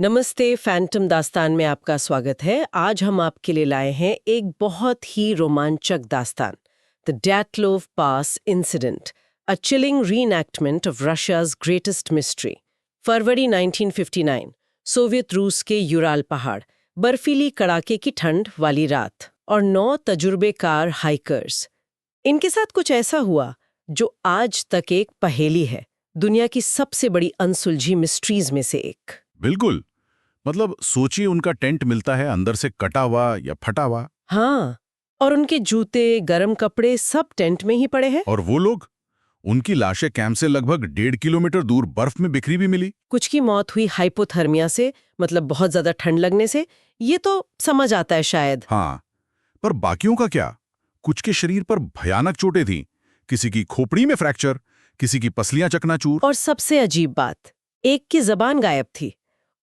नमस्ते, फैंटम दास्तान में आपका स्वागत है। आज हम आपके लिए लाए हैं एक बहुत ही रोमांचक दास्तान, the Dyatlov pass incident, a chilling reenactment of Russia's greatest mystery. फरवरी 1959, सोवियत रूस के यूराल पहाड़, बर्फीली कड़ाके की ठंड वाली रात और 9 तजुर्बेकार हाइकर्स। इनके साथ कुछ ऐसा हुआ जो आज तक एक पहेली है, दुनिया की सबसे बड़ी अनसुलझी मिस्ट्रीज में से एक। बिल्कुल। मतलब सोचिए, उनका टेंट मिलता है अंदर से कटा हुआ या फटा हुआ। हाँ, और उनके जूते, गरम कपड़े सब टेंट में ही पड़े हैं। और वो लोग, उनकी लाशें कैंप से लगभग 1.5 किलोमीटर दूर बर्फ में बिखरी भी मिली। कुछ की मौत हुई हाइपोथर्मिया से, मतलब बहुत ज्यादा ठंड लगने से। ये तो समझ आता है शायद। हाँ, पर बाकियों का क्या? कुछ के शरीर पर भयानक चोटें थीं। किसी की खोपड़ी में फ्रैक्चर, किसी की पसलियां चकनाचूर। और सबसे अजीब बात, एक की जबान गायब थी।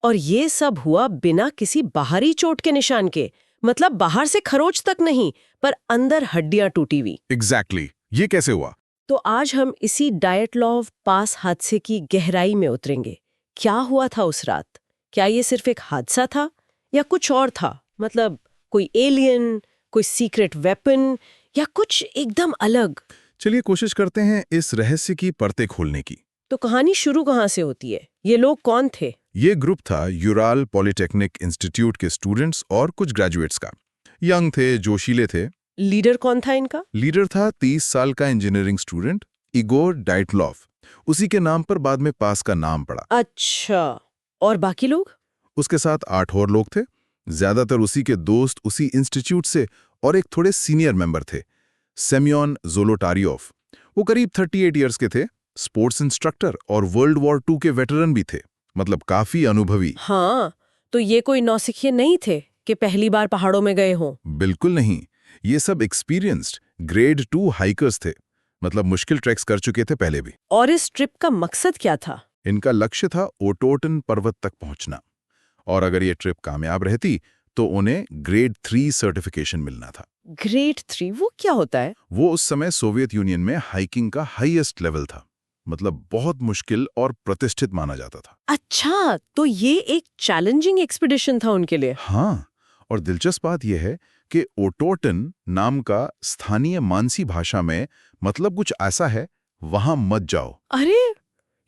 और ये सब हुआ बिना किसी बाहरी चोट के निशान के, मतलब बाहर से खरोच तक नहीं, पर अंदर हड्डियां टूटी हुई। एग्जैक्टली, ये कैसे हुआ? तो आज हम इसी डायटलॉव पास हादसे की गहराई में उतरेंगे। क्या हुआ था उस रात? क्या ये सिर्फ एक हादसा था या कुछ और था? मतलब कोई एलियन, कोई सीक्रेट वेपन, या कुछ एकदम अलग? चलिए कोशिश करते हैं इस रहस्य की परतें खोलने की। तो कहानी शुरू कहाँ से होती है? ये लोग कौन थे? ये ग्रुप था यूराल पॉलिटेक्निक इंस्टीट्यूट के स्टूडेंट्स और कुछ ग्रेजुएट्स का। यंग थे, जोशीले थे। लीडर कौन था इनका? लीडर था 30 साल का इंजीनियरिंग स्टूडेंट इगोर डाइटलॉव। उसी के नाम पर बाद में पास का नाम पड़ा। अच्छा, और बाकी लोग? उसके साथ 8 और लोग थे, ज्यादातर उसी के दोस्त, उसी इंस्टीट्यूट से, और एक थोड़े सीनियर मेंबर थे, सेमियोन ज़ोलोटारियोव। वो करीब 38 इयर्स के थे, स्पोर्ट्स इंस्ट्रक्टर और वर्ल्ड वॉर 2 के वेटरन भी थे, मतलब काफी अनुभवी। हाँ, तो ये कोई नौसिखिए नहीं थे कि पहली बार पहाड़ों में गए हों? बिल्कुल नहीं, ये सब एक्सपीरियंस्ड ग्रेड 2 हाइकर्स थे, मतलब मुश्किल ट्रैक्स कर चुके थे पहले भी। और इस ट्रिप का मकसद क्या था? इनका लक्ष्य था ओटोटन पर्वत तक पहुंचना, और अगर ये ट्रिप कामयाब रहती तो उन्हें ग्रेड 3 सर्टिफिकेशन मिलना था। ग्रेड 3 वो क्या होता है? वो उस समय सोवियत यूनियन में हाइकिंग का हाईएस्ट लेवल था, मतलब बहुत मुश्किल और प्रतिष्ठित माना जाता था। अच्छा, तो ये एक चैलेंजिंग एक्सपीडिशन था उनके लिए। हाँ, और दिलचस्प बात यह है कि ओटोटन नाम का स्थानीय मानसी भाषा में मतलब कुछ ऐसा है, वहां मत जाओ। अरे,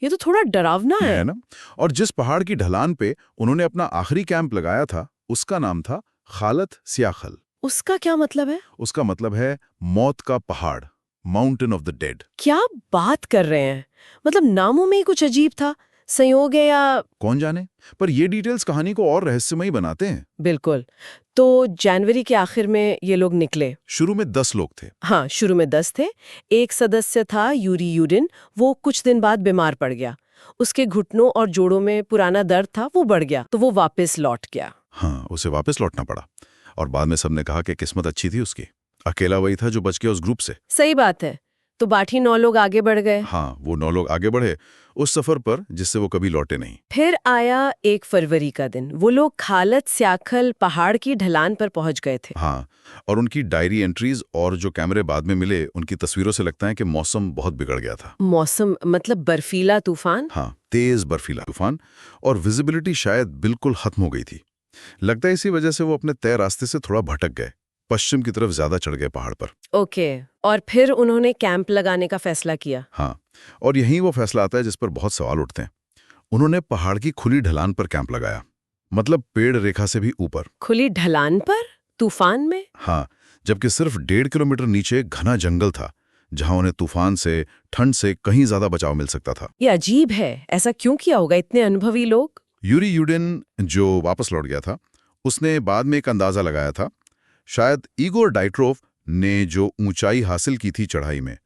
ये तो थोड़ा डरावना है है। ना? और जिस पहाड़ की ढलान पे उन्होंने अपना आखिरी कैंप लगाया था, उसका नाम था खालत सियाखल। उसका क्या मतलब है? उसका मतलब है मौत का पहाड़, माउंटेन ऑफ द डेड। क्या बात कर रहे हैं? मतलब नामों में ही कुछ अजीब था। संयोग है या? कौन जाने, पर ये डिटेल्स कहानी को और रहस्यमयी बनाते हैं। बिल्कुल। तो जनवरी के आखिर में ये लोग निकले। शुरू में 10 लोग थे। हाँ, शुरू में 10 थे। एक सदस्य था यूरी यूडिन, वो कुछ दिन बाद बीमार पड़ गया। उसके घुटनों और जोड़ों में पुराना दर्द था, वो बढ़ गया, तो वो वापस लौट गया। हाँ, उसे वापस लौटना पड़ा, और बाद में सबने कहा कि किस्मत अच्छी थी उसकी। अकेला वही था जो बच गया उस ग्रुप से। सही बात है। तो बाकी 9 लोग आगे बढ़ गए। हाँ, वो 9 लोग आगे बढ़े उस सफर पर जिससे वो कभी लौटे नहीं। फिर आया 1 फरवरी का दिन। वो लोग खालत स्याखल पहाड़ की ढलान पर पहुंच गए थे। हाँ, और उनकी डायरी एंट्रीज और जो कैमरे बाद में मिले, उनकी तस्वीरों से लगता है कि मौसम बहुत बिगड़ गया था। मौसम मतलब बर्फीला तूफान? हाँ, तेज बर्फीला तूफान, और विजिबिलिटी शायद बिल्कुल खत्म हो गई थी। लगता है इसी वजह से वो अपने तय रास्ते से थोड़ा भटक गए, पश्चिम की तरफ ज्यादा चढ़ गए पहाड़ पर। ओके, और फिर उन्होंने कैंप लगाने का फैसला किया। हाँ, और यहीं वो फैसला आता है जिस पर बहुत सवाल उठते हैं। उन्होंने पहाड़ की खुली ढलान पर कैंप लगाया, मतलब पेड़ रेखा से भी ऊपर। खुली ढलान पर? तूफान में? हाँ, जबकि सिर्फ 1.5 किलोमीटर नीचे घना जंगल था, जहां उन्हें तूफान से, ठंड से कहीं ज्यादा बचाव मिल सकता था। ये अजीब है, ऐसा क्यों किया होगा इतने अनुभवी लोग? यूरी यूडिन जो वापस लौट गया था, उसने बाद में एक अंदाजा लगाया था, शायद इगोर डाइट्रोव ने जो ऊंचाई हासिल की थी चढ़ाई में,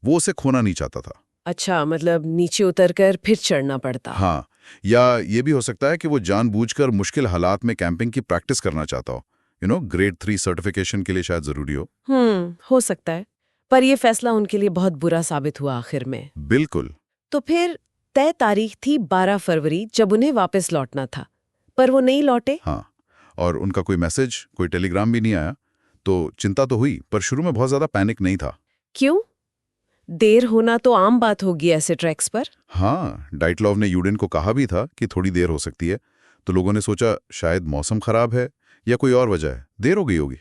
वो उसे खोना नहीं चाहता था। अच्छा, मतलब नीचे उतरकर फिर चढ़ना पड़ता। हाँ, या ये भी हो सकता है कि वो जानबूझकर मुश्किल हालात में कैंपिंग की प्रैक्टिस करना चाहता हो। ग्रेड 3 सर्टिफिकेशन के लिए शायद जरूरी हो। हो सकता है। पर ये फैसला उनके लिए बहुत बुरा साबित हुआ आखिर में। बिल्कुल। तो फिर तय तारीख थी 12 फरवरी, जब उन्हें वापस लौटना था। पर वो नहीं लौटे। हाँ, और उनका कोई मैसेज, कोई टेलीग्राम भी नहीं आया। तो चिंता तो हुई, पर शुरू में बहुत ज्यादा पैनिक नहीं था। क्यों? देर होना तो आम बात होगी ऐसे ट्रैक्स पर। हाँ, डाइटलॉव ने यूडिन को कहा भी था कि थोड़ी देर हो सकती है, तो लोगों ने सोचा शायद मौसम खराब है या कोई और वजह है, देर हो गई होगी।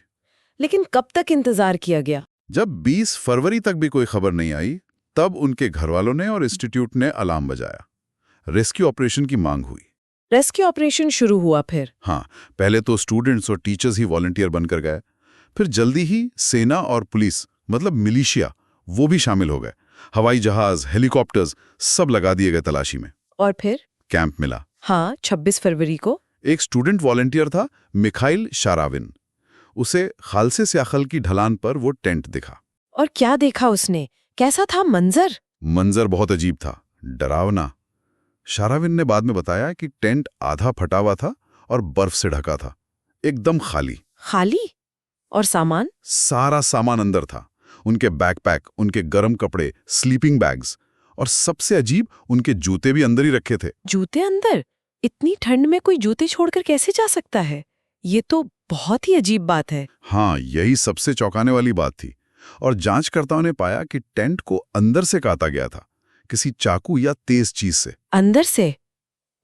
लेकिन कब तक इंतजार किया गया? जब 20 फरवरी तक भी कोई खबर नहीं आई, तब उनके घरवालों ने और इंस्टीट्यूट ने अलार्म बजाया। रेस्क्यू ऑपरेशन की मांग हुई। रेस्क्यू ऑपरेशन शुरू हुआ फिर? हाँ, पहले तो स्टूडेंट्स और टीचर्स ही वॉलंटियर बनकर गए, फिर जल्दी ही सेना और पुलिस मतलब मिलिशिया वो भी शामिल हो गए। हवाई जहाज, हेलीकॉप्टर्स सब लगा दिए गए तलाशी में। और फिर? कैंप मिला। हाँ, 26 फरवरी को। एक स्टूडेंट वॉलंटियर था, मिखाइल शाराविन। उसे खालसे स्याखल की ढलान पर वो टेंट दिखा। और क्या देखा उसने? कैसा था मंजर? मंजर बहुत अजीब था, डरावना। शाराविन ने बाद में बताया कि टेंट आधा फटा हुआ था और बर्फ से ढका था, एकदम खाली। खाली? और सामान? सारा सामान अंदर था। उनके बैकपैक, उनके गर्म कपड़े, स्लीपिंग बैग्स, और सबसे अजीब उनके जूते भी अंदर ही रखे थे। जूते अंदर? इतनी ठंड में कोई जूते छोड़कर कैसे जा सकता है? ये तो बहुत ही अजीब बात है। हाँ, यही सबसे चौंकाने वाली बात थी। और जांचकर्ताओं ने पाया कि टेंट को अंदर से काटा गया था, किसी चाकू या तेज चीज से। अंदर से?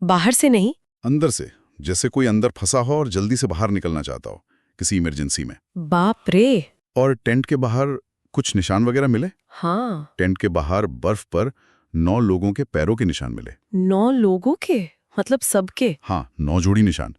बाहर से नहीं? अंदर से, जैसे कोई अंदर फंसा हो और जल्दी से बाहर निकलना चाहता हो किसी इमरजेंसी में। बाप रे! और टेंट के बाहर कुछ निशान वगैरह मिले। हाँ। टेंट के बाहर बर्फ पर 9 लोगों के पैरों के निशान मिले। 9 लोगों के? मतलब सबके? हाँ, 9 जोड़ी निशान।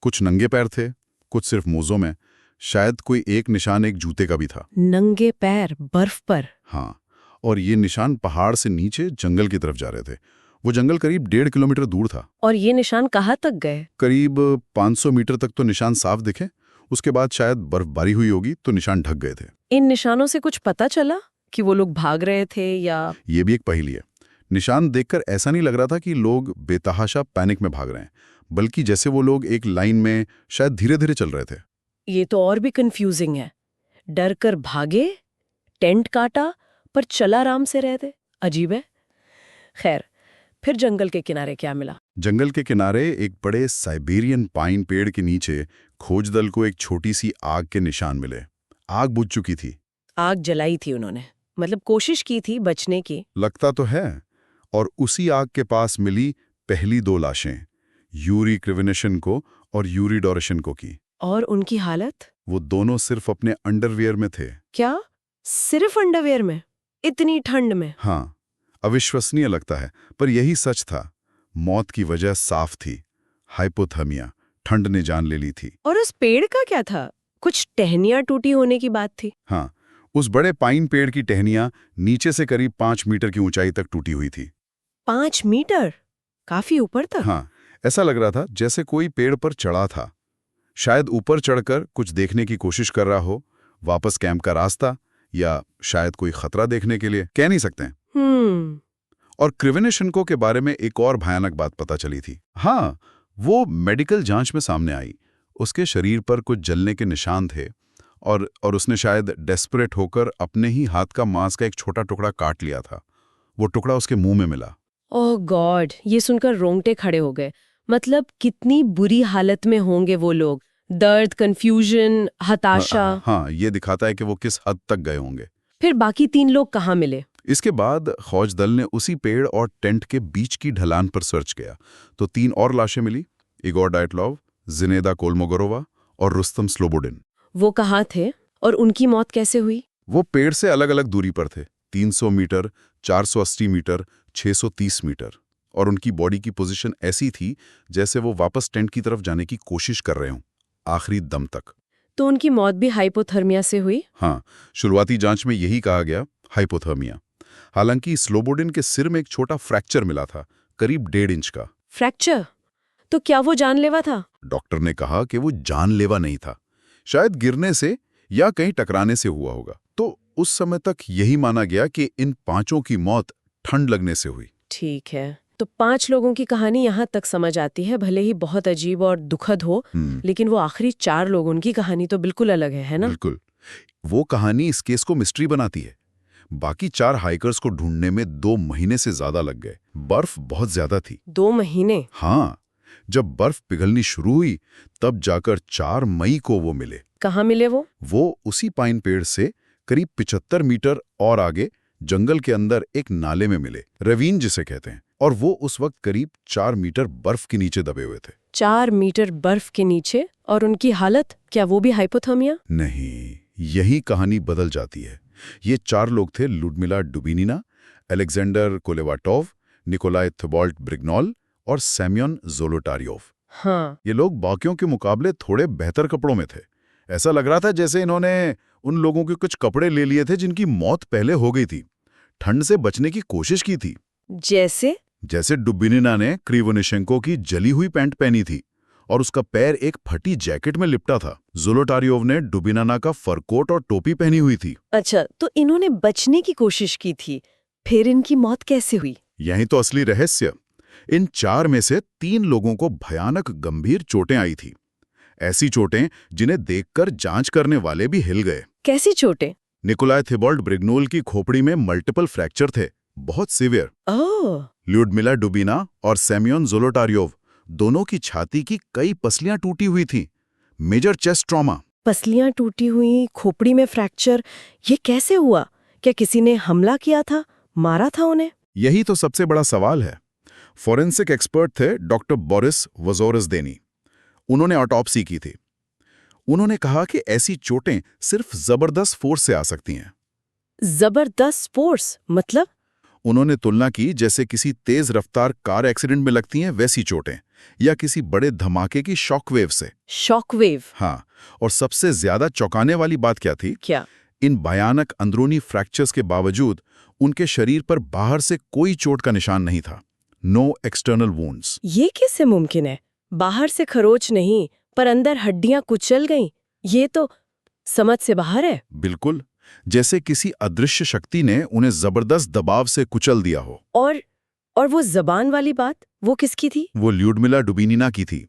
कुछ नंगे पैर थे, कुछ सिर्फ मोज़ों में। शायद कोई एक निशान एक जूते का भी था। नंगे पैर बर्फ पर? हाँ, और ये निशान पहाड़ से नीचे जंगल की तरफ जा रहे थे। वो जंगल करीब 1.5 किलोमीटर दूर था। और ये निशान कहाँ तक गए? करीब 500 मीटर तक तो निशान साफ दिखे। उसके बाद शायद बर्फबारी हुई होगी तो निशान ढक गए थे। इन निशानों से कुछ पता चला कि वो लोग भाग रहे थे या? ये भी एक पहेली है। निशान देखकर ऐसा नहीं लग रहा था कि लोग बेतहाशा पैनिक में भाग रहे हैं, बल्कि जैसे वो लोग एक लाइन में शायद धीरे धीरे चल रहे थे। ये तो और भी कंफ्यूजिंग है। डर कर भागे, टेंट काटा, पर चला आराम से रहते। अजीब है। खैर, फिर जंगल के किनारे क्या मिला? जंगल के किनारे एक बड़े साइबेरियन पाइन पेड़ के नीचे खोज दल को एक छोटी सी आग के निशान मिले। आग बुझ चुकी थी। आग जलाई थी उन्होंने, मतलब कोशिश की थी बचने की। लगता तो है। और उसी आग के पास मिली पहली 2 लाशें, यूरी क्रिविनेशन और यूरी डोरेशेंको की। और उनकी हालत? वो दोनों सिर्फ अपने अंडरवियर में थे। क्या? सिर्फ अंडरवियर में? इतनी ठंड में? हाँ, अविश्वसनीय लगता है, पर यही सच था। मौत की वजह साफ थी, हाइपोथर्मिया, ठंड ने जान ले ली थी। और उस पेड़ का क्या था? कुछ टहनियां टूटी होने की बात थी। हाँ, उस बड़े पाइन पेड़ की टहनियां नीचे से करीब 5 मीटर की ऊंचाई तक टूटी हुई थी। 5 मीटर? काफी ऊपर तक? हाँ, ऐसा लग रहा था जैसे कोई पेड़ पर चढ़ा था। शायद ऊपर चढ़कर कुछ देखने की कोशिश कर रहा हो, वापस कैंप का रास्ता, या शायद कोई खतरा देखने के लिए, कह नहीं सकते हैं। और क्रिविनेशेंको के बारे में एक और भयानक बात पता चली थी। हाँ, वो मेडिकल जांच में सामने आई। उसके शरीर पर कुछ जलने के निशान थे और उसने शायद डेस्परेट होकर अपने ही हाथ का मांस का एक छोटा टुकड़ा काट लिया था। वो टुकड़ा उसके मुंह में मिला। ओह गॉड, ये सुनकर रोंगटे खड़े हो गए। मतलब कितनी बुरी हालत में होंगे वो लोग। दर्द, कंफ्यूजन, हताशा। हाँ, ये दिखाता है कि वो किस हद तक गए होंगे। फिर बाकी 3 लोग कहाँ मिले? इसके बाद खोज दल ने उसी पेड़ और टेंट के बीच की ढलान पर सर्च किया, तो 3 और लाशें मिली, इगोर डायटलॉव, जिनेदा कोलमोगोरोवा और रुस्तम स्लोबोडिन। वो कहाँ थे और उनकी मौत कैसे हुई? वो पेड़ से अलग अलग दूरी पर थे, 300 मीटर, 480 मीटर, 630 मीटर। और उनकी बॉडी की पोजीशन ऐसी थी जैसे वो वापस टेंट की तरफ जाने की कोशिश कर रहे हों, आखिरी दम तक। तो उनकी मौत भी हाइपोथर्मिया से हुई? हाँ, शुरुआती जांच में यही कहा गया, हाइपोथर्मिया। हालांकि स्लोबोडिन के सिर में एक छोटा फ्रैक्चर मिला था, करीब 1.5 इंच का। फ्रैक्चर? तो क्या वो जानलेवा था? डॉक्टर ने कहा कि वो जानलेवा नहीं था, शायद गिरने से या कहीं टकराने से हुआ होगा। तो उस समय तक यही माना गया कि इन 5 की मौत ठंड लगने से हुई। ठीक है, तो 5 लोगों की कहानी यहाँ तक समझ आती है, भले ही बहुत अजीब और दुखद हो, लेकिन वो आखिरी 4 लोगों की कहानी तो बिल्कुल अलग है ना? बिल्कुल। वो कहानी इस केस को मिस्ट्री बनाती है। बाकी 4 हाइकर्स को ढूंढने में 2 महीने से ज्यादा लग गए। बर्फ बहुत ज्यादा थी। 2 महीने? हाँ, जब बर्फ पिघलनी शुरू हुई तब जाकर 4 मई को वो मिले। कहाँ मिले वो? वो उसी पाइन पेड़ से करीब 75 मीटर और आगे जंगल के अंदर एक नाले में मिले, रवीन जिसे कहते हैं। और वो उस वक्त करीब 4 मीटर बर्फ के नीचे दबे हुए थे। 4 मीटर बर्फ के नीचे और उनकी हालत, क्या वो भी हाइपोथर्मिया? नहीं, यही कहानी बदल जाती है। ये 4 लोग थे, लुडमिला डुबिनिना, अलेक्जेंडर कोलेवाटोव, निकोलाई थिबॉल्ट ब्रिग्नॉल और सेम्योन ज़ोलोटारियोव। हाँ। ये लोग बाकियों के मुकाबले थोड़े बेहतर कपड़ों में थे। ऐसा लग रहा था जैसे इन्होंने उन लोगों के कुछ कपड़े ले लिए थे जिनकी मौत पहले हो गई थी। ठंड से बचने की कोशिश की थी। जैसे डुबिनिना ने क्रिवोनिशेंको की जली हुई पैंट पहनी थी और उसका पैर एक फटी जैकेट में लिपटा था। ज़ोलोटारियोव ने डुबिनिना का फर कोट और टोपी पहनी हुई थी। अच्छा, तो इन्होंने बचने की कोशिश की थी, फिर इनकी मौत कैसे हुई? यही तो असली रहस्य। इन 4 में से 3 लोगों को भयानक गंभीर चोटें आई थी। ऐसी चोटें जिन्हें देखकर जांच करने वाले भी हिल गए। कैसी चोटें? निकोलाई थिबॉल्ट ब्रिग्नोल की खोपड़ी में मल्टीपल फ्रैक्चर थे, बहुत सीवियर। ओह। ल्यूडमिला डुबिना और सेम्योन ज़ोलोटारियोव दोनों की छाती की कई पसलियां टूटी हुई थी, मेजर चेस्ट ट्रॉमा। पसलियां टूटी हुई, खोपड़ी में फ्रैक्चर, ये कैसे हुआ? क्या किसी ने हमला किया था, मारा था उन्हें? यही तो सबसे बड़ा सवाल है। फॉरेंसिक एक्सपर्ट थे डॉक्टर बोरिस वज़ोरज़देनी। उन्होंने ऑटोप्सी की थी। उन्होंने कहा कि ऐसी चोटें सिर्फ जबरदस्त फोर्स से आ सकती हैं। जबरदस्त फोर्स मतलब? उन्होंने तुलना की जैसे किसी तेज रफ्तार कार एक्सीडेंट में लगती हैं वैसी चोटें, या किसी बड़े धमाके की शॉकवेव से। शॉकवेव? हाँ, और सबसे ज्यादा चौंकाने वाली बात क्या थी? क्या? इन भयानक अंदरूनी फ्रैक्चर्स के बावजूद उनके शरीर पर बाहर से कोई चोट का निशान नहीं था। No external wounds. ये कैसे मुमकिन है? बाहर से खरोच नहीं, पर अंदर हड्डियां कुचल गईं। ये तो समझ से बाहर है। बिल्कुल, जैसे किसी अदृश्य शक्ति ने उन्हें जबरदस्त दबाव से कुचल दिया हो। और वो जबान वाली बात, वो किसकी थी? वो ल्यूडमिला डुबिनिना की थी।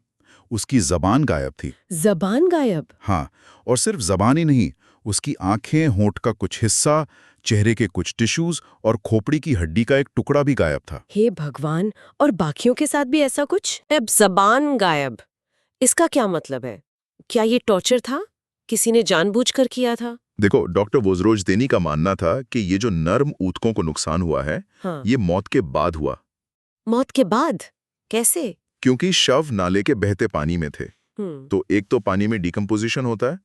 उसकी जबान गायब थी। जबान गायब? हाँ, और सिर्फ जबान ही नहीं, उसकी आंखें, होंठ का कुछ हिस्सा, चेहरे के कुछ टिश्यूज और खोपड़ी की हड्डी का एक टुकड़ा भी गायब था। हे भगवान, और बाकियों के साथ भी ऐसा कुछ? अब जबान गायब, इसका क्या मतलब है? क्या ये टॉर्चर था? किसी ने जानबूझकर किया था? देखो, डॉक्टर वोज़रोज़देनी का मानना था कि ये जो नर्म ऊतकों को नुकसान हुआ है, हाँ। ये मौत के बाद हुआ। मौत के बाद? कैसे? क्योंकि शव नाले के बहते पानी में थे। तो एक तो पानी में डिकम्पोजिशन होता है,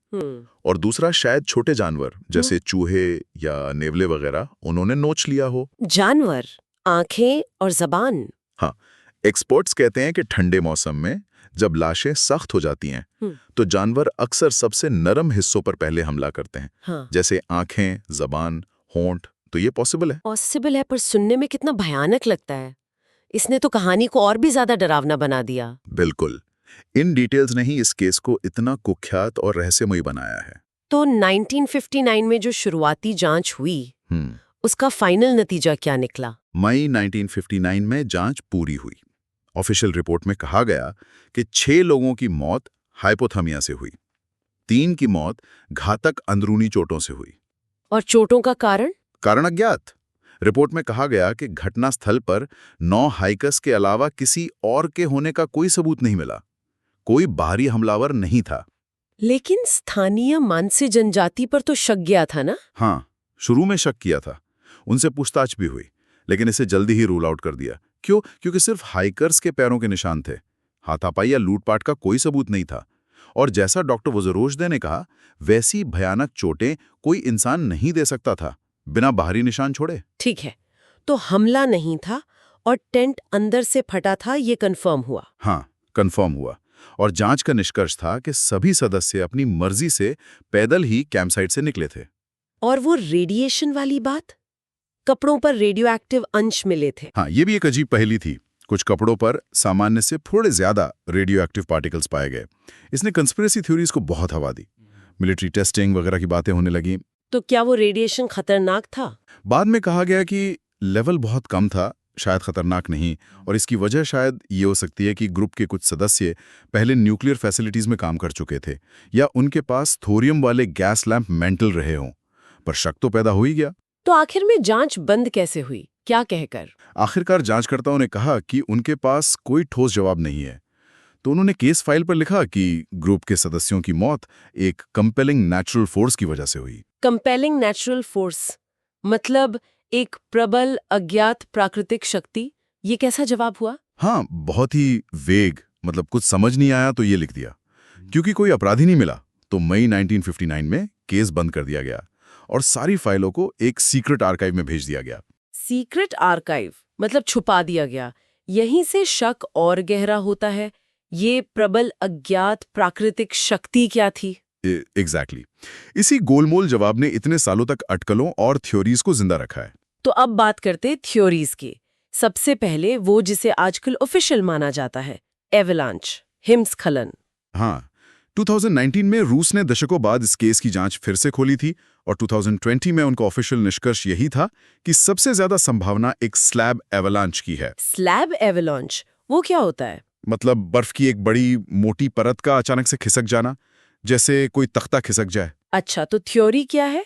और दूसरा शायद छोटे जानवर जैसे चूहे या नेवले वगैरह उन्होंने नोच लिया हो। जानवर, आंखें और जबान? हाँ, एक्सपर्ट्स कहते हैं कि ठंडे मौसम में जब लाशें सख्त हो जाती हैं तो जानवर अक्सर सबसे नरम हिस्सों पर पहले हमला करते हैं। हाँ। जैसे आंखें, जबान, होंठ। तो ये पॉसिबल है। पॉसिबल है, पर सुनने में कितना भयानक लगता है। इसने तो कहानी को और भी ज्यादा डरावना बना दिया। बिल्कुल, इन डिटेल्स ने ही इस केस को इतना कुख्यात और रहस्यमयी बनाया है। तो 1959 में जो शुरुआती जांच हुई, उसका फाइनल नतीजा क्या निकला? मई 1959 में जांच पूरी हुई। ऑफिशियल रिपोर्ट में कहा गया कि 6 लोगों की मौत हाइपोथर्मिया से हुई, 3 की मौत घातक अंदरूनी चोटों से हुई। और चोटों का कारण? कारण अज्ञात। रिपोर्ट में कहा गया कि घटनास्थल पर 9 हाइकर्स के अलावा किसी और के होने का कोई सबूत नहीं मिला। कोई बाहरी हमलावर नहीं था। लेकिन स्थानीय मानसी जनजाति पर तो शक गया था ना? हाँ, शुरू में शक किया था। उनसे पूछताछ भी हुई, लेकिन इसे जल्दी ही रूल आउट कर दिया। क्यों? क्योंकि सिर्फ हाइकर्स के पैरों के निशान थे। हाथापाई या लूटपाट का कोई सबूत नहीं था। और जैसा डॉक्टर वोज़रोज़दे ने कहा, वैसी भयानक चोटें कोई इंसान नहीं दे सकता था बिना बाहरी निशान छोड़े। ठीक है, तो हमला नहीं था और टेंट अंदर से फटा था, ये कंफर्म हुआ? हाँ, कंफर्म हुआ। और जांच का निष्कर्ष था कि सभी सदस्य अपनी मर्जी से पैदल ही कैंपसाइट से निकले थे। और वो रेडिएशन वाली बात? कपड़ों पर रेडियो एक्टिव अंश मिले थे। हाँ, ये भी एक अजीब पहेली थी। कुछ कपड़ों पर सामान्य से थोड़े ज्यादा रेडियो एक्टिव पार्टिकल्स पाए गए। इसने कंस्पिरेसी थ्योरीज को बहुत हवा दी। मिलिट्री टेस्टिंग वगैरह की बातें होने लगी। तो क्या वो रेडिएशन खतरनाक था? बाद में कहा गया कि लेवल बहुत कम था, शायद खतरनाक नहीं। और इसकी वजह शायद ये हो सकती है कि ग्रुप के कुछ सदस्य पहले न्यूक्लियर फैसिलिटीज में काम कर चुके थे, या उनके पास थोरियम वाले गैस लैंप मेंटल रहे हों। पर शक तो पैदा हो ही गया। तो आखिर में जांच बंद कैसे हुई? क्या कहकर? आखिरकार जांचकर्ताओं ने कहा कि उनके पास कोई ठोस जवाब नहीं है। तो उन्होंने केस फाइल पर लिखा कि ग्रुप के सदस्यों की मौत एक कंपेलिंग नेचुरल फोर्स की वजह से हुई। कंपेलिंग नेचुरल फोर्स मतलब एक प्रबल अज्ञात प्राकृतिक शक्ति? ये कैसा जवाब हुआ? हाँ, बहुत ही वेग, मतलब कुछ समझ नहीं आया तो ये लिख दिया। क्योंकि कोई अपराधी नहीं मिला तो मई 1959 में केस बंद कर दिया गया और सारी फाइलों को एक सीक्रेट आर्काइव में भेज दिया गया। सीक्रेट आर्काइव मतलब छुपा दिया गया। यहीं से शक और गहरा होता है। ये प्रबल अज्ञात प्राकृतिक शक्ति क्या थी? एग्जैक्टली। इसी गोलमोल जवाब ने इतने सालों तक अटकलों और थ्योरीज को जिंदा रखा है। तो अब बात करते थ्योरीज की। सबसे पहले वो जिसे आजकल ऑफिशियल माना जाता है, एवलांच, हिमस्खलन। हाँ, 2019 में रूस ने दशकों बाद इस केस की जांच फिर से खोली थी और 2020 में उनका ऑफिशियल निष्कर्ष यही था कि सबसे ज्यादा संभावना एक स्लैब एवलांच की है। स्लैब एवलांच, वो क्या होता है? मतलब बर्फ की एक बड़ी मोटी परत का अचानक से खिसक जाना, जैसे कोई तख्ता खिसक जाए। अच्छा, तो थ्योरी क्या है?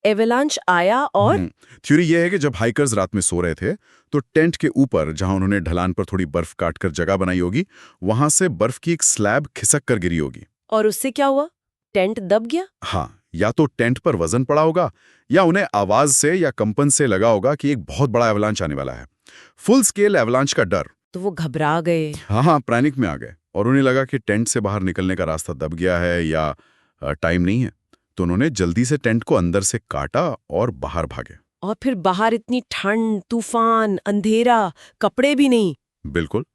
एवलांच आया और थ्योरी यह है कि जब हाइकर्स रात में सो रहे थे तो टेंट के ऊपर, जहां उन्होंने ढलान पर थोड़ी बर्फ काटकर जगह बनाई होगी, वहां से बर्फ की एक स्लैब खिसक कर गिरी होगी। और उससे क्या हुआ? टेंट दब गया? हाँ, या तो टेंट पर वजन पड़ा होगा या उन्हें आवाज से या कंपन से लगा होगा कि एक बहुत बड़ा एवलांच आने वाला है। फुल स्केल एवलांच का डर। तो वो घबरा गए। हाँ, पैनिक में आ गए और उन्हें लगा कि टेंट से बाहर निकलने का रास्ता दब गया है या टाइम नहीं है। तो उन्होंने जल्दी से टेंट को अंदर से काटा और बाहर भागे। और फिर बाहर इतनी ठंड, तूफान, अंधेरा, कपड़े भी नहीं। बिल्कुल।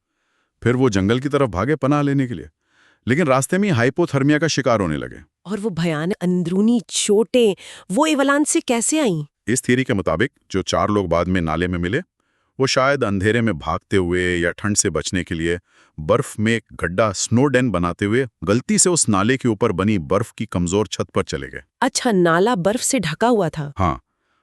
फिर वो जंगल की तरफ भागे पनाह लेने के लिए, लेकिन रास्ते में हाइपोथर्मिया का शिकार होने लगे। और वो भयानक अंदरूनी चोटें वो एवलांच से कैसे आईं? इस थियरी के मुताबिक जो 4 लोग बाद में नाले में मिले, वो शायद अंधेरे में भागते हुए या ठंड से बचने के लिए बर्फ में एक गड्ढा, स्नो डेन बनाते हुए गलती से उस नाले के ऊपर बनी बर्फ की कमजोर छत पर चले गए। अच्छा, नाला बर्फ से ढका हुआ था। हाँ,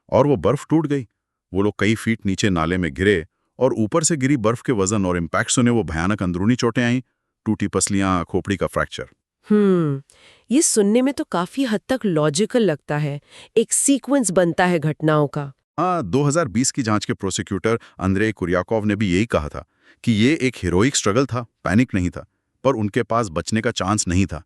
और वो बर्फ टूट गई। वो लोग कई फीट नीचे नाले में गिरे और ऊपर से गिरी बर्फ के वजन और इम्पैक्ट से उन्हें वो भयानक अंदरूनी चोटें आईं, टूटी पसलियां, खोपड़ी का फ्रैक्चर। ये सुनने में तो काफी हद तक लॉजिकल लगता है। एक सीक्वेंस बनता है घटनाओं का। हाँ, 2020 की जांच के प्रोसिक्यूटर अंद्रेई कुर्याकोव ने भी यही कहा था कि ये एक हीरोइक स्ट्रगल था, पैनिक नहीं था, पर उनके पास बचने का चांस नहीं था।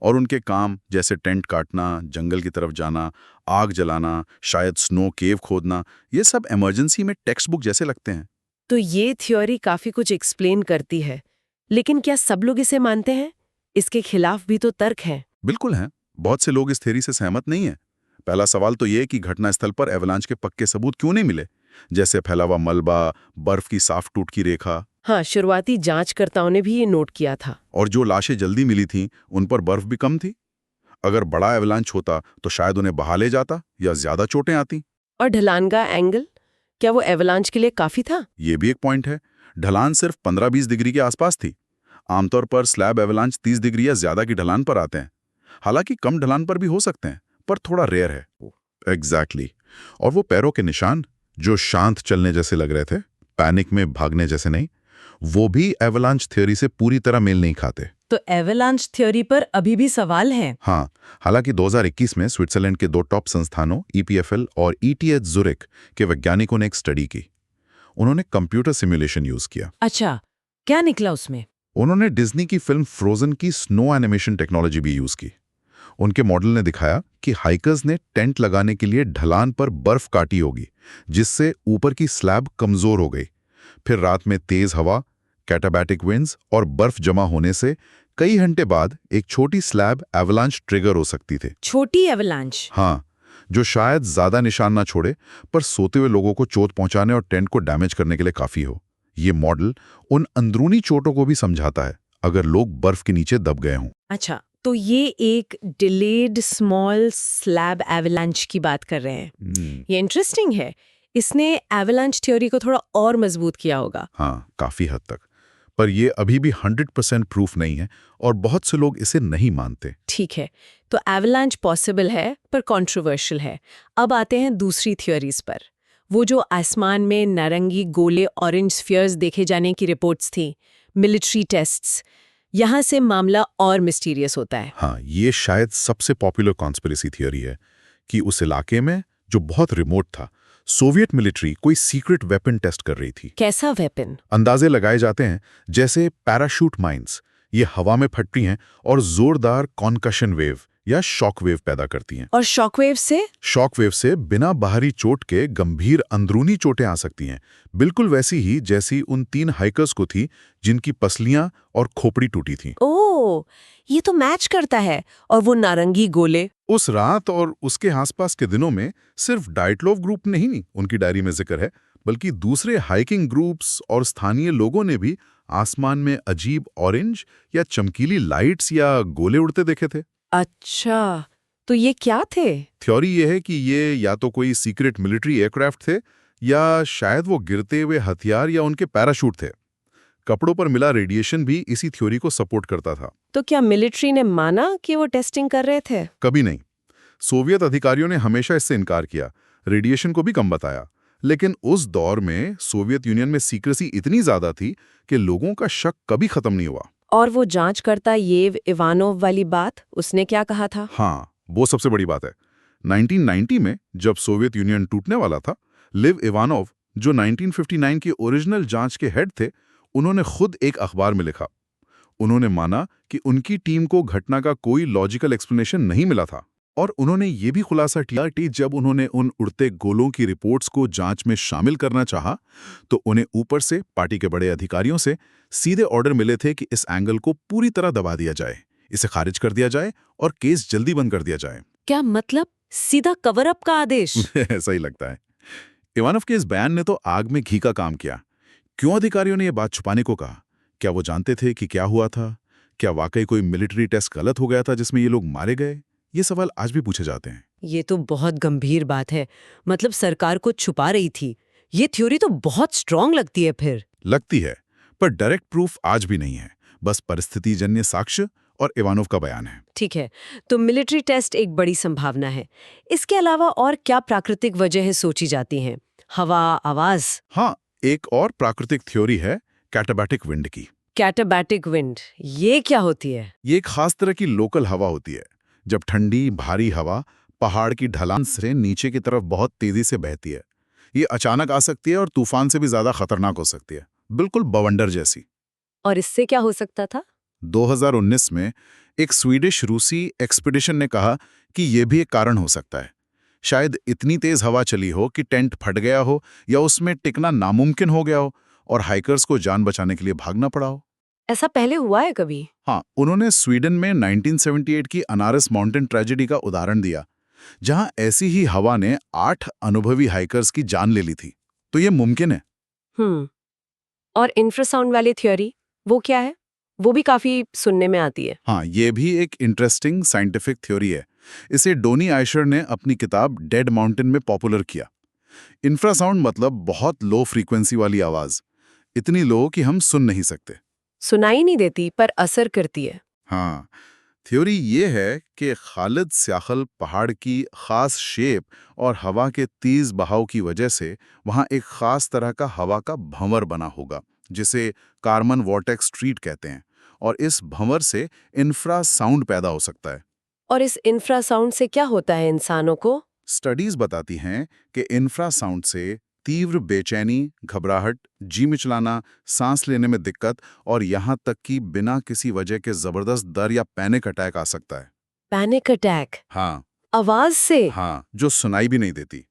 और उनके काम जैसे टेंट काटना, जंगल की तरफ जाना, आग जलाना, शायद स्नो केव खोदना, ये सब इमरजेंसी में टेक्स्ट बुक जैसे लगते हैं। तो ये थ्योरी काफी कुछ एक्सप्लेन करती है, लेकिन क्या सब लोग इसे मानते हैं? इसके खिलाफ भी तो तर्क है। बिल्कुल हैं। बहुत से लोग इस थ्योरी से सहमत नहीं हैं। पहला सवाल तो ये कि घटनास्थल पर एवलांच के पक्के सबूत क्यों नहीं मिले, जैसे फैला हुआ मलबा, बर्फ की साफ टूट की रेखा। हाँ, शुरुआती जांचकर्ताओं ने भी ये नोट किया था। और जो लाशें जल्दी मिली थीं, उन पर बर्फ भी कम थी। अगर बड़ा एवलांच होता तो शायद उन्हें बहा ले जाता या ज्यादा चोटें आती। और ढलान का एंगल, क्या वो एवलांच के लिए काफी था? ये भी एक पॉइंट है। ढलान सिर्फ 15-20 डिग्री के आसपास थी। आमतौर पर स्लैब एवलांच 30 डिग्री या ज्यादा की ढलान पर आते हैं। हालांकि कम ढलान पर भी हो सकते हैं, पर थोड़ा रेयर है। एग्जैक्टली। और वो पैरों के निशान जो शांत चलने जैसे लग रहे थे, पैनिक में भागने जैसे नहीं, वो भी एवलांच थ्योरी से पूरी तरह मेल नहीं खाते। तो एवलांच थ्योरी पर अभी भी सवाल हैं। हाँ, हालांकि 2021 में स्विट्जरलैंड के 2 टॉप संस्थानों EPFL और ETH ज़ुरिक के वैज्ञानिकों ने एक स्टडी की। उन्होंने कंप्यूटर सिमुलेशन यूज किया। अच्छा, क्या निकला उसमें? उन्होंने डिज्नी की फिल्म फ्रोजन की स्नो एनिमेशन टेक्नोलॉजी भी यूज की। उनके मॉडल ने दिखाया कि हाइकर्स ने टेंट लगाने के लिए ढलान पर बर्फ काटी होगी, जिससे ऊपर की स्लैब कमजोर हो गई। फिर रात में तेज हवा, कैटाबैटिक विंड्स और बर्फ जमा होने से कई घंटे बाद एक छोटी स्लैब एवलांच ट्रिगर हो सकती थी। छोटी एवलांच? हाँ, जो शायद ज्यादा निशान ना छोड़े, पर सोते हुए लोगों को चोट पहुंचाने और टेंट को डैमेज करने के लिए काफी हो। ये मॉडल उन अंदरूनी चोटों को भी समझाता है, अगर लोग बर्फ के नीचे दब गए हों। अच्छा, तो ये एक डिलेड स्मॉल स्लैब एवलांच की बात कर रहे हैं। ये इंटरेस्टिंग है। इसने एवलांच थ्योरी को थोड़ा और मजबूत किया होगा। हाँ, काफी हद तक। पर ये अभी भी 100% प्रूफ नहीं है और बहुत से लोग इसे नहीं मानते। ठीक है, तो एवलांच पॉसिबल है पर कंट्रोवर्शियल है। अब आते हैं दूसरी थ्योरीज पर। वो जो आसमान में नारंगी गोले, ऑरेंज स्फीयर्स देखे जाने की रिपोर्ट्स थी, मिलिट्री टेस्ट्स, यहाँ से मामला और मिस्टीरियस होता है। हाँ, ये शायद सबसे पॉपुलर कॉन्स्पिरेसी थियरी है कि उस इलाके में, जो बहुत रिमोट था, सोवियत मिलिट्री कोई सीक्रेट वेपन टेस्ट कर रही थी। कैसा वेपन? अंदाजे लगाए जाते हैं जैसे पैराशूट माइंस, ये हवा में फटती हैं और जोरदार कॉन्कशन वेव या शॉकवेव पैदा करती हैं। और शॉकवेव से? शॉकवेव से बिना बाहरी चोट के गंभीर अंदरूनी चोटें आ सकती हैं, बिल्कुल वैसी ही जैसी उन 3 हाइकर्स को थी जिनकी पसलियां और खोपड़ी टूटी थी। ओह, ये तो मैच करता है। और वो नारंगी गोले? उस रात और उसके आसपास के दिनों में सिर्फ डाइटलोव ग्रुप नहीं उनकी डायरी में जिक्र है, बल्कि दूसरे हाइकिंग ग्रुप्स और स्थानीय लोगों ने भी आसमान में अजीब ऑरेंज या चमकीली लाइट्स या गोले उड़ते देखे थे। अच्छा, तो ये क्या थे? थ्योरी ये है कि ये या तो कोई सीक्रेट मिलिट्री एयरक्राफ्ट थे या शायद वो गिरते हुए हथियार या उनके पैराशूट थे। कपड़ों पर मिला रेडिएशन भी इसी थ्योरी को सपोर्ट करता था। तो क्या मिलिट्री ने माना कि वो टेस्टिंग कर रहे थे? कभी नहीं। सोवियत अधिकारियों ने हमेशा इससे इनकार किया, रेडिएशन को भी कम बताया। लेकिन उस दौर में सोवियत यूनियन में सीक्रेसी इतनी ज्यादा थी कि लोगों का शक कभी खत्म नहीं हुआ। और वो जांचकर्ता येव इवानोव वाली बात, उसने क्या कहा था? हाँ, वो सबसे बड़ी बात है। 1990 में जब सोवियत यूनियन टूटने वाला था, लिव इवानोव, जो 1959 की ओरिजिनल जांच के हेड थे, उन्होंने खुद एक अखबार में लिखा। उन्होंने माना कि उनकी टीम को घटना का कोई लॉजिकल एक्सप्लेनेशन नहीं मिला था। और उन्होंने ये भी खुलासा किया कि जब उन्होंने उन उड़ते गोलों की रिपोर्ट्स को जांच में शामिल करना चाहा, तो उन्हें ऊपर से पार्टी के बड़े अधिकारियों से सीधे ऑर्डर मिले थे कि इस एंगल को पूरी तरह दबा दिया जाए, इसे खारिज कर दिया जाए और केस जल्दी बंद कर दिया जाए। क्या मतलब? सीधा कवर अप का आदेश? ऐसा ही लगता है। इवानोव के इस बयान ने तो आग में घी का काम किया। क्यों अधिकारियों ने यह बात छुपाने को कहा? क्या वो जानते थे कि क्या हुआ था? क्या वाकई कोई मिलिट्री टेस्ट गलत हो गया था जिसमें ये लोग मारे गए? ये सवाल आज भी पूछे जाते हैं। ये तो बहुत गंभीर बात है। मतलब सरकार को छुपा रही थी। ये थ्योरी तो बहुत स्ट्रांग लगती है फिर। लगती है, पर डायरेक्ट प्रूफ आज भी नहीं है। बस परिस्थितिजन्य साक्ष्य और इवानोव का बयान है। ठीक है, तो मिलिट्री टेस्ट एक बड़ी संभावना है। इसके अलावा और क्या प्राकृतिक वजहें सोची जाती हैं? हवा, आवाज? हाँ, एक और प्राकृतिक थ्योरी है कैटाबैटिक विंड की। कैटाबैटिक विंड, ये क्या होती है? ये एक खास तरह की लोकल हवा होती है। जब ठंडी भारी हवा पहाड़ की ढलान से नीचे की तरफ बहुत तेजी से बहती है, ये अचानक आ सकती है और तूफान से भी ज्यादा खतरनाक हो सकती है, बिल्कुल बवंडर जैसी। और इससे क्या हो सकता था? 2019 में एक स्वीडिश रूसी एक्सपीडिशन ने कहा कि यह भी एक कारण हो सकता है। शायद इतनी तेज हवा चली हो कि टेंट फट गया हो या उसमें टिकना नामुमकिन हो गया हो और हाइकर्स को जान बचाने के लिए भागना पड़ा हो। ऐसा पहले हुआ है कभी? हाँ, उन्होंने स्वीडन में 1978 की अनारस माउंटेन ट्रेजेडी का उदाहरण दिया, जहां ऐसी ही हवा ने 8 अनुभवी हाइकर्स की जान ले ली थी। तो ये मुमकिन है। और इंफ्रासाउंड वाली थ्योरी, वो क्या है? वो भी काफी सुनने में आती है। हाँ, ये भी एक इंटरेस्टिंग साइंटिफिक थ्योरी है। इसे डोनी आयशर ने अपनी किताब डेड माउंटेन में पॉपुलर किया। इंफ्रासाउंड मतलब बहुत लो फ्रीक्वेंसी वाली आवाज, इतनी लो कि हम सुन नहीं सकते। सुनाई नहीं देती पर असर करती है। हाँ, थ्योरी ये है कि खालिद स्याखल पहाड़ की खास शेप और हवा के तेज बहाव की वजह से वहाँ एक खास तरह का हवा का भंवर बना होगा, जिसे कार्बन वॉर्टेक्स स्ट्रीट कहते हैं, और इस भंवर से इंफ्रासाउंड पैदा हो सकता है। और इस इंफ्रासाउंड से क्या होता है इंसानों को? स्टडीज बताती हैं कि इंफ्रासाउंड से तीव्र बेचैनी, घबराहट, जी मिचलाना, सांस लेने में दिक्कत और यहाँ तक कि बिना किसी वजह के जबरदस्त डर या पैनिक अटैक आ सकता है। Panic attack? हाँ, आवाज से? हाँ, जो सुनाई भी नहीं देती।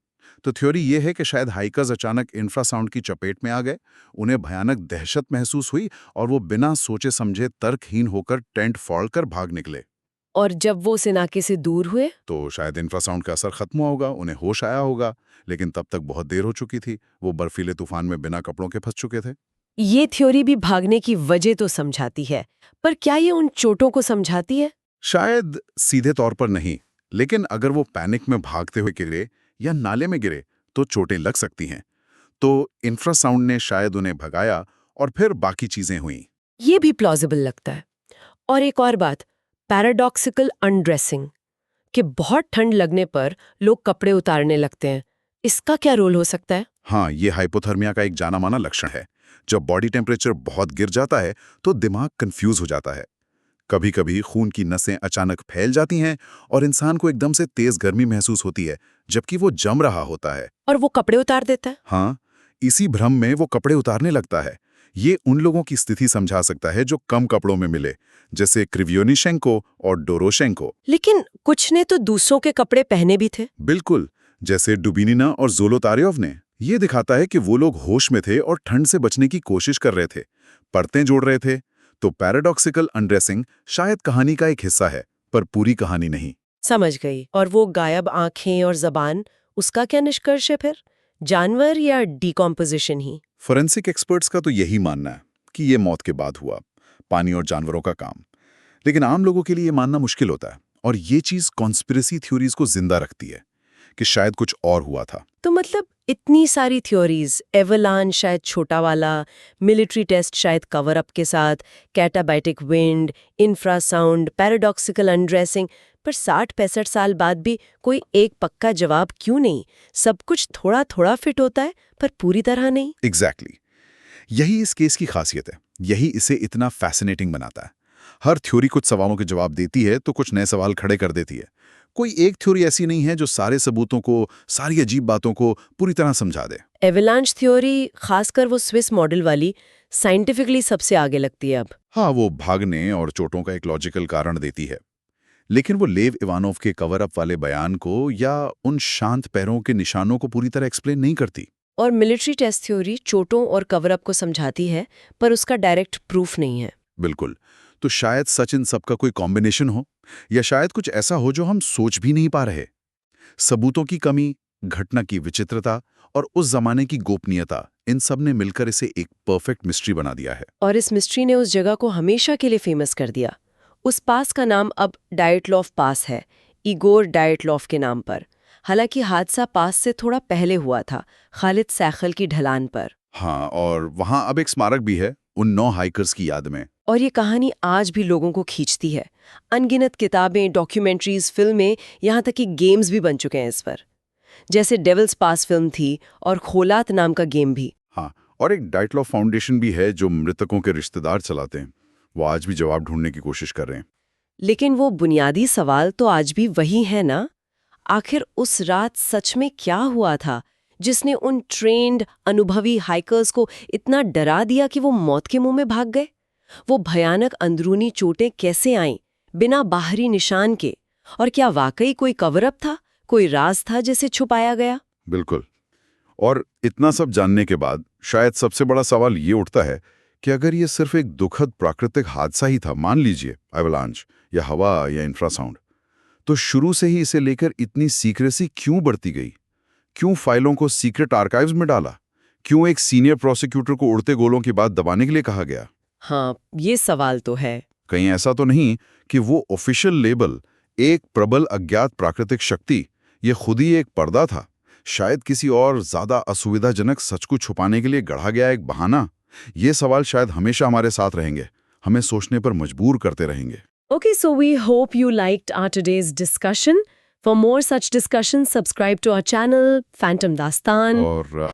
तो थ्योरी ये है कि शायद हाइकर्स अचानक इंफ्रासाउंड की चपेट में आ गए, उन्हें भयानक दहशत महसूस हुई और वो बिना सोचे समझे तर्कहीन होकर टेंट फोड़कर भाग निकले। और जब वो उस इलाके से दूर हुए तो शायद इंफ्रासाउंड का असर खत्म हुआ होगा, उन्हें होश आया होगा, लेकिन तब तक बहुत देर हो चुकी थी। वो बर्फीले तूफान में बिना कपड़ों के फंस चुके थे। ये थ्योरी भी भागने की वजह तो समझाती है, पर क्या ये उन चोटों को समझाती है? शायद सीधे तौर पर नहीं, लेकिन अगर वो पैनिक में भागते हुए गिरे या नाले में गिरे तो चोटें लग सकती हैं। तो इंफ्रासाउंड ने शायद उन्हें भगाया और फिर बाकी चीजें हुई। ये भी प्लॉजिबल लगता है। और एक और बात, पैराडॉक्सिकल अनड्रेसिंग, कि बहुत ठंड लगने पर लोग कपड़े उतारने लगते हैं। इसका क्या रोल हो सकता है? हाँ, ये हाइपोथर्मिया का एक जाना माना लक्षण है। जब बॉडी टेम्परेचर बहुत गिर जाता है तो दिमाग कंफ्यूज हो जाता है। कभी कभी खून की नसें अचानक फैल जाती हैं और इंसान को एकदम से तेज गर्मी महसूस होती है, जबकि वो जम रहा होता है। और वो कपड़े उतार देता है? हाँ, इसी भ्रम में वो कपड़े उतारने लगता है। ये उन लोगों की स्थिति समझा सकता है जो कम कपड़ों में मिले, जैसे क्रिवियोनिशेंको और डोरोशेंको। लेकिन कुछ ने तो दूसरों के कपड़े पहने भी थे। बिल्कुल, जैसे डुबिनिना और ज़ोलोतार्योव ने। ये दिखाता है कि वो लोग होश में थे और ठंड से बचने की कोशिश कर रहे थे, परतें जोड़ रहे थे। तो पैराडॉक्सिकल अनड्रेसिंग शायद कहानी का एक हिस्सा है, पर पूरी कहानी नहीं। समझ गई। और वो गायब आंखें और जबान, उसका क्या निष्कर्ष है फिर? जानवर या डिकॉम्पोजिशन ही? फोरेंसिक एक्सपर्ट्स का तो यही मानना है कि ये मौत के बाद हुआ, पानी और जानवरों का काम। लेकिन आम लोगों के लिए ये मानना मुश्किल होता है, और ये चीज़ कॉन्स्पिरेसी थ्योरीज को जिंदा रखती है कि शायद कुछ और हुआ था। तो मतलब इतनी सारी थ्योरीज, एवलांच शायद छोटा वाला, मिलिट्री टेस्ट शायद कवर अप के साथ, कैटाबाइटिक विंड, इंफ्रासाउंड, पैराडॉक्सिकल अनड्रेसिंग, पर 60-65 साल बाद भी कोई एक पक्का जवाब क्यों नहीं? सब कुछ थोड़ा थोड़ा फिट होता है, पर पूरी तरह नहीं। एग्जैक्टली यही इस केस की खासियत है, यही इसे इतना फैसिनेटिंग बनाता है। हर थ्योरी कुछ सवालों के जवाब देती है तो कुछ नए सवाल खड़े कर देती है। कोई एक थ्योरी ऐसी नहीं है जो सारे सबूतों को, सारी अजीब बातों को पूरी तरह समझा दे। एवलांच थ्योरी, खासकर वो स्विस मॉडल वाली, साइंटिफिकली सबसे आगे लगती है अब। हाँ, वो भागने और चोटों का एक लॉजिकल कारण देती है, लेकिन वो लेव इवानोव के कवर अप वाले बयान को या उन शांत पैरों के निशानों को पूरी तरह एक्सप्लेन नहीं करती। और मिलिट्री टेस्ट थ्योरी चोटों और कवर अप को समझाती है, पर उसका डायरेक्ट प्रूफ नहीं है। बिल्कुल। तो शायद सच इन सब का कोई कॉम्बिनेशन हो, या शायद कुछ ऐसा हो जो हम सोच भी नहीं पा रहे। सबूतों की कमी, घटना की विचित्रता और उस जमाने की गोपनीयता, इन सब ने मिलकर इसे एक परफेक्ट मिस्ट्री बना दिया है। और इस मिस्ट्री ने उस जगह को हमेशा के लिए फेमस कर दिया। उस पास का नाम अब डायटलॉफ पास है, इगोर डायटलॉफ के नाम पर। हालांकि हादसा पास से थोड़ा पहले हुआ था, खालिद सैखल की ढलान पर। हाँ, और वहां अब एक स्मारक भी है उन 9 हाइकर्स की याद में। और ये कहानी आज भी लोगों को खींचती है। अनगिनत किताबें, डॉक्यूमेंट्रीज, फिल्में, यहाँ तक कि गेम्स भी बन चुके हैं इस पर। जैसे डेविल्स पास फिल्म थी, और खोलात नाम का गेम भी। हाँ, और एक डाइटलॉफ फाउंडेशन भी है जो मृतकों के रिश्तेदार चलाते हैं। वो आज भी जवाब ढूंढने की कोशिश कर रहे हैं। लेकिन वो बुनियादी सवाल तो आज भी वही है ना? आखिर उस रात सच में क्या हुआ था जिसने उन ट्रेन्ड, अनुभवी हाइकर्स को इतना डरा दिया कि वो मौत के मुंह में भाग गए? वो भयानक अंदरूनी चोटें कैसे आईं, बिना बाहरी निशान के? और क्या वाकई कोई कवर अप था, कोई राज था जिसे छुपाया गया? बिल्कुल। और इतना सब जानने के बाद शायद सबसे बड़ा सवाल ये उठता है कि अगर ये सिर्फ एक दुखद प्राकृतिक हादसा ही था, मान लीजिए एवलांच या हवा या इंफ्रासाउंड, तो शुरू से ही इसे लेकर इतनी सीक्रेसी क्यों बढ़ती गई? क्यों फाइलों को सीक्रेट आर्काइव्स में डाला? क्यों एक सीनियर प्रोसिक्यूटर को उड़ते गोलों की बात दबाने के लिए कहा गया? हाँ, ये सवाल तो है। कहीं ऐसा तो नहीं कि वो ऑफिशियल लेबल, एक प्रबल अज्ञात प्राकृतिक शक्ति, ये खुद ही एक पर्दा था? शायद किसी और ज्यादा असुविधाजनक सच को छुपाने के लिए गढ़ा गया एक बहाना? ये सवाल शायद हमेशा हमारे साथ रहेंगे, हमें सोचने पर मजबूर करते रहेंगे। Okay, so we hope you liked our today's discussion. For more such discussions, subscribe to our channel, Phantom Dastan. और